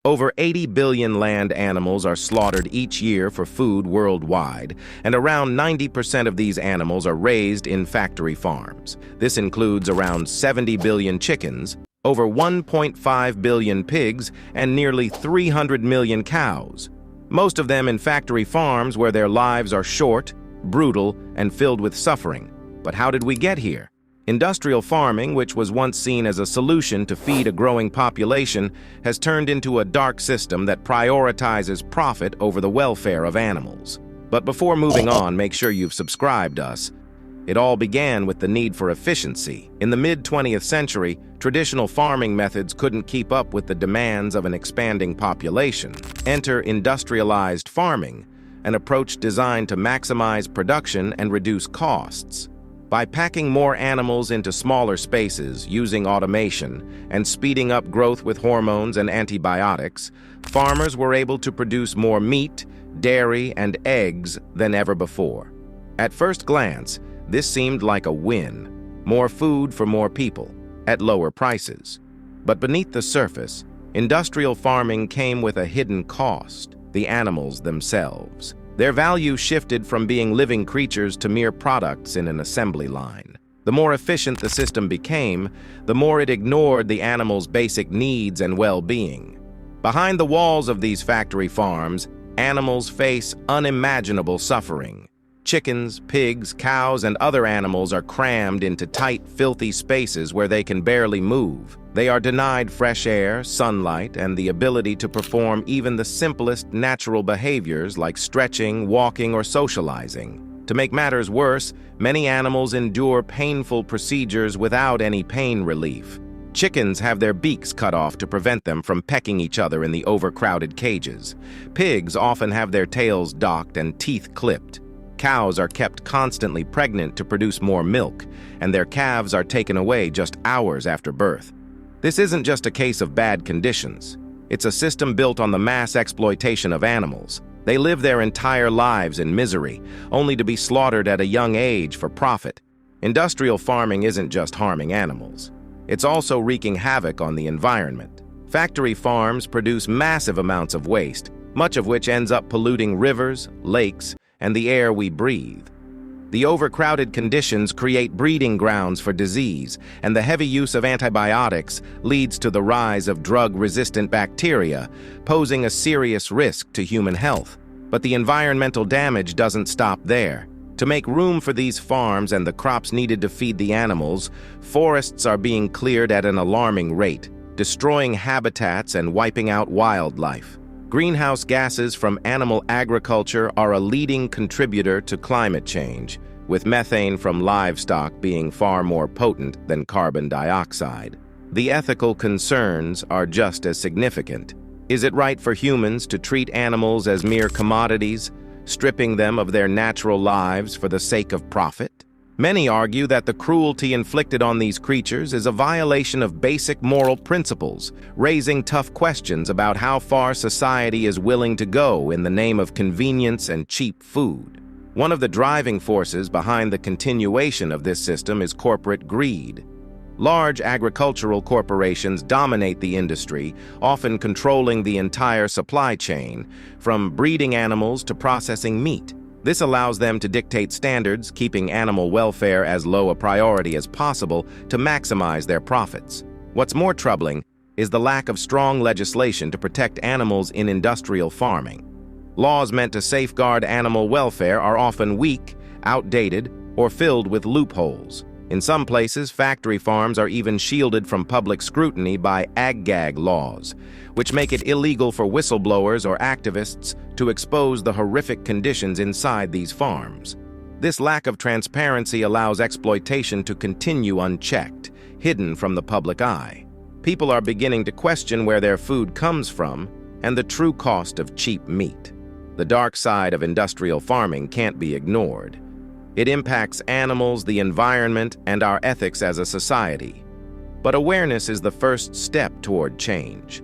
Over 80 billion land animals are slaughtered each year for food worldwide, and around 90% of these animals are raised in factory farms. This includes around 70 billion chickens, over 1.5 billion pigs, and nearly 300 million cows. Most of them in factory farms where their lives are short, brutal, and filled with suffering. But how did we get here? Industrial farming, which was once seen as a solution to feed a growing population, has turned into a dark system that prioritizes profit over the welfare of animals. But before moving on, make sure you've subscribed us. It all began with the need for efficiency. In the mid-20th century, traditional farming methods couldn't keep up with the demands of an expanding population. Enter industrialized farming, an approach designed to maximize production and reduce costs. By packing more animals into smaller spaces, using automation, and speeding up growth with hormones and antibiotics, farmers were able to produce more meat, dairy, and eggs than ever before. At first glance, this seemed like a win. More food for more people, at lower prices. But beneath the surface, industrial farming came with a hidden cost: the animals themselves. Their value shifted from being living creatures to mere products in an assembly line. The more efficient the system became, the more it ignored the animals' basic needs and well-being. Behind the walls of these factory farms, animals face unimaginable suffering. Chickens, pigs, cows, and other animals are crammed into tight, filthy spaces where they can barely move. They are denied fresh air, sunlight, and the ability to perform even the simplest natural behaviors like stretching, walking, or socializing. To make matters worse, many animals endure painful procedures without any pain relief. Chickens have their beaks cut off to prevent them from pecking each other in the overcrowded cages. Pigs often have their tails docked and teeth clipped. Cows are kept constantly pregnant to produce more milk, and their calves are taken away just hours after birth. This isn't just a case of bad conditions. It's a system built on the mass exploitation of animals. They live their entire lives in misery, only to be slaughtered at a young age for profit. Industrial farming isn't just harming animals. It's also wreaking havoc on the environment. Factory farms produce massive amounts of waste, much of which ends up polluting rivers, lakes, and the air we breathe. The overcrowded conditions create breeding grounds for disease, and the heavy use of antibiotics leads to the rise of drug-resistant bacteria, posing a serious risk to human health. But the environmental damage doesn't stop there. To make room for these farms and the crops needed to feed the animals, forests are being cleared at an alarming rate, destroying habitats and wiping out wildlife. Greenhouse gases from animal agriculture are a leading contributor to climate change, with methane from livestock being far more potent than carbon dioxide. The ethical concerns are just as significant. Is it right for humans to treat animals as mere commodities, stripping them of their natural lives for the sake of profit? Many argue that the cruelty inflicted on these creatures is a violation of basic moral principles, raising tough questions about how far society is willing to go in the name of convenience and cheap food. One of the driving forces behind the continuation of this system is corporate greed. Large agricultural corporations dominate the industry, often controlling the entire supply chain, from breeding animals to processing meat. This allows them to dictate standards, keeping animal welfare as low a priority as possible to maximize their profits. What's more troubling is the lack of strong legislation to protect animals in industrial farming. Laws meant to safeguard animal welfare are often weak, outdated, or filled with loopholes. In some places, factory farms are even shielded from public scrutiny by ag-gag laws, which make it illegal for whistleblowers or activists to expose the horrific conditions inside these farms. This lack of transparency allows exploitation to continue unchecked, hidden from the public eye. People are beginning to question where their food comes from and the true cost of cheap meat. The dark side of industrial farming can't be ignored. It impacts animals, the environment, and our ethics as a society. But awareness is the first step toward change.